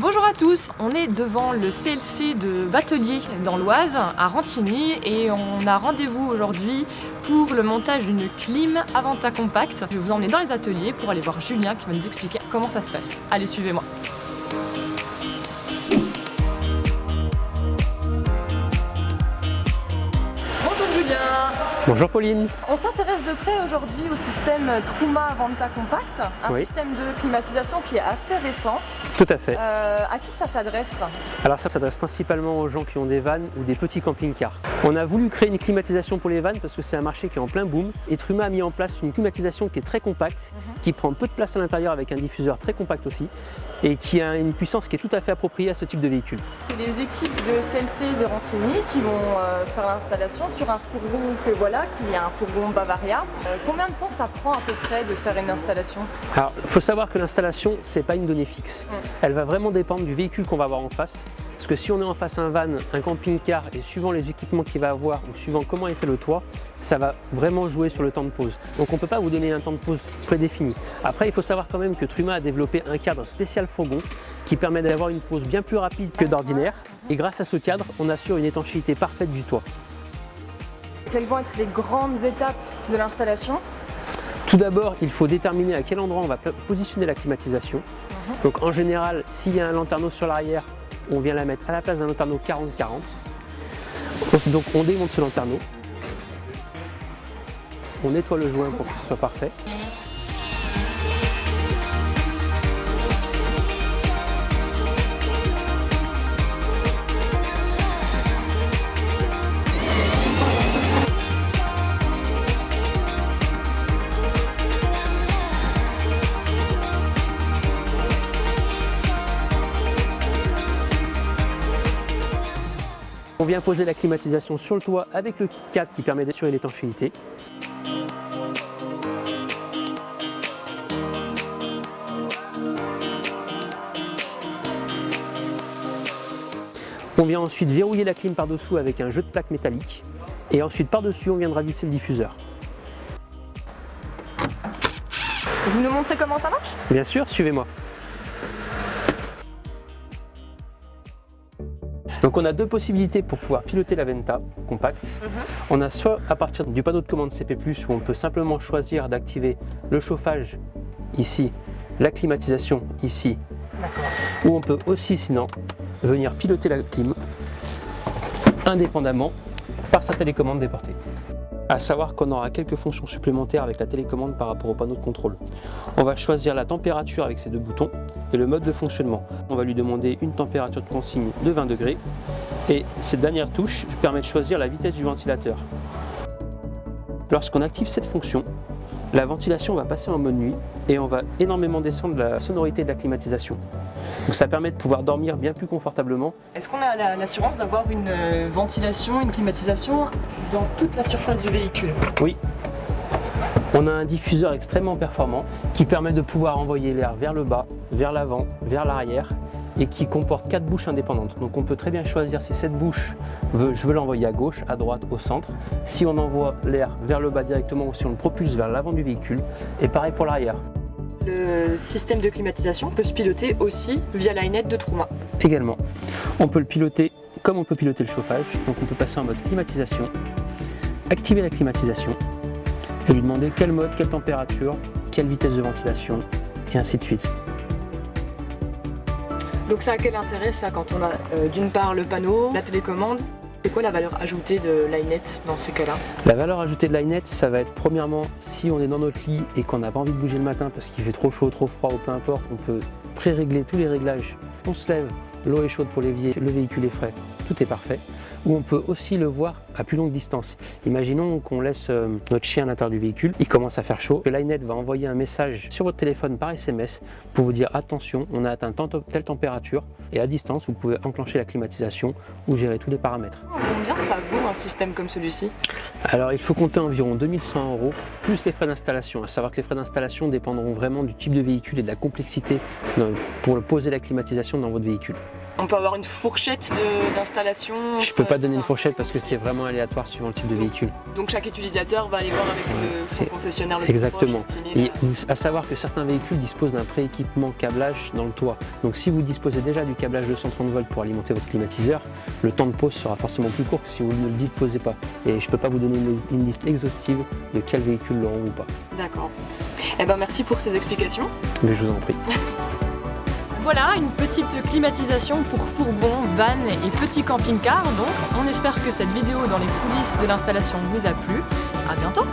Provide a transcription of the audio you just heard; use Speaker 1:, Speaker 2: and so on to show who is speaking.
Speaker 1: Bonjour à tous, on est devant le CLC de Batelier dans l'Oise, à Rantigny, et on a rendez-vous aujourd'hui pour le montage d'une clim Aventa Compact. Je vais vous emmener dans les ateliers pour aller voir Julien qui va nous expliquer comment ça se passe. Allez, suivez-moi. Bonjour Julien.
Speaker 2: Bonjour Pauline.
Speaker 1: On s'intéresse de près aujourd'hui au système Truma Aventa Compact, un système de climatisation qui est assez récent.
Speaker 2: Tout à fait.
Speaker 1: À qui ça s'adresse?
Speaker 2: Alors ça s'adresse principalement aux gens qui ont des vannes ou des petits camping-cars. On a voulu créer une climatisation pour les vannes parce que c'est un marché qui est en plein boom et Truma a mis en place une climatisation qui est très compacte, qui prend peu de place à l'intérieur avec un diffuseur très compact aussi et qui a une puissance qui est tout à fait appropriée à ce type de véhicule.
Speaker 1: C'est les équipes de CLC de Rantigny qui vont faire l'installation sur un fourgon que voilà, qui est un fourgon Bavaria. Combien de temps ça prend à peu près de faire une installation?
Speaker 2: Alors il faut savoir que l'installation c'est pas une donnée fixe. Elle va vraiment dépendre du véhicule qu'on va avoir en face. Parce que si on est en face un van, un camping-car et suivant les équipements qu'il va avoir ou suivant comment il fait le toit, ça va vraiment jouer sur le temps de pause. Donc on ne peut pas vous donner un temps de pause prédéfini. Après il faut savoir quand même que Truma a développé un cadre spécial fourgon qui permet d'avoir une pause bien plus rapide que d'ordinaire. Et grâce à ce cadre, on assure une étanchéité parfaite du toit.
Speaker 1: Quelles vont être les grandes étapes de l'installation?
Speaker 2: Tout d'abord, il faut déterminer à quel endroit on va positionner la climatisation. Donc en général, s'il y a un lanterneau sur l'arrière, on vient la mettre à la place d'un lanterneau 40-40. Donc on démonte ce lanterneau. On nettoie le joint pour que ce soit parfait. On vient poser la climatisation sur le toit avec le kit 4 qui permet d'assurer l'étanchéité. On vient ensuite verrouiller la clim par-dessous avec un jeu de plaques métalliques. Et ensuite par-dessus on viendra visser le diffuseur.
Speaker 1: Vous nous montrez comment ça marche?
Speaker 2: Bien sûr, suivez-moi. Donc on a deux possibilités pour pouvoir piloter l'Aventa Compact. On a soit à partir du panneau de commande CP+, où on peut simplement choisir d'activer le chauffage ici, la climatisation ici, ou on peut aussi sinon venir piloter la clim indépendamment par sa télécommande déportée. À savoir qu'on aura quelques fonctions supplémentaires avec la télécommande par rapport au panneau de contrôle. On va choisir la température avec ces deux boutons et le mode de fonctionnement. On va lui demander une température de consigne de 20 degrés et cette dernière touche permet de choisir la vitesse du ventilateur. Lorsqu'on active cette fonction, la ventilation va passer en mode nuit et on va énormément descendre la sonorité de la climatisation. Donc ça permet de pouvoir dormir bien plus confortablement.
Speaker 1: Est-ce qu'on a l'assurance d'avoir une ventilation, une climatisation dans toute la surface du véhicule?
Speaker 2: Oui. On a un diffuseur extrêmement performant qui permet de pouvoir envoyer l'air vers le bas, vers l'avant, vers l'arrière et qui comporte 4 bouches indépendantes. Donc on peut très bien choisir si cette bouche, je veux l'envoyer à gauche, à droite, au centre. Si on envoie l'air vers le bas directement ou si on le propulse vers l'avant du véhicule. Et pareil pour l'arrière.
Speaker 1: Le système de climatisation peut se piloter aussi via l'iNet de Truma.
Speaker 2: Également. On peut le piloter comme on peut piloter le chauffage. Donc on peut passer en mode climatisation, activer la climatisation et lui demander quel mode, quelle température, quelle vitesse de ventilation et ainsi de suite.
Speaker 1: Donc ça a quel intérêt ça quand on a d'une part le panneau, la télécommande? C'est quoi la valeur ajoutée de l'iNet dans ces cas-là?
Speaker 2: La valeur ajoutée de l'iNet, ça va être premièrement, si on est dans notre lit et qu'on n'a pas envie de bouger le matin parce qu'il fait trop chaud, trop froid ou peu importe, on peut pré-régler tous les réglages. On se lève, l'eau est chaude pour l'évier, le véhicule est frais, tout est parfait. Ou on peut aussi le voir à plus longue distance. Imaginons qu'on laisse notre chien à l'intérieur du véhicule, il commence à faire chaud. l'iNet va envoyer un message sur votre téléphone par SMS pour vous dire attention, on a atteint telle température et à distance vous pouvez enclencher la climatisation ou gérer tous les paramètres.
Speaker 1: Combien ça vaut un système comme celui-ci?
Speaker 2: Alors il faut compter environ 2100 € plus les frais d'installation. À savoir que les frais d'installation dépendront vraiment du type de véhicule et de la complexité pour poser la climatisation dans votre véhicule.
Speaker 1: On peut avoir une fourchette d'installation?
Speaker 2: Je peux pas donner une fourchette parce que c'est vraiment aléatoire suivant le type de véhicule.
Speaker 1: Donc chaque utilisateur va aller voir avec son concessionnaire le
Speaker 2: Exactement.
Speaker 1: plus proche, estimer,
Speaker 2: Et à savoir que certains véhicules disposent d'un prééquipement câblage dans le toit. Donc si vous disposez déjà du câblage 230 volts pour alimenter votre climatiseur, le temps de pause sera forcément plus court que si vous ne le disposez pas. Et je peux pas vous donner une liste exhaustive de quels véhicules l'auront ou pas.
Speaker 1: D'accord. Eh ben merci pour ces explications.
Speaker 2: Mais je vous en prie.
Speaker 1: Voilà, une petite climatisation pour fourgon, van et petit camping-car. Donc, on espère que cette vidéo dans les coulisses de l'installation vous a plu. À bientôt!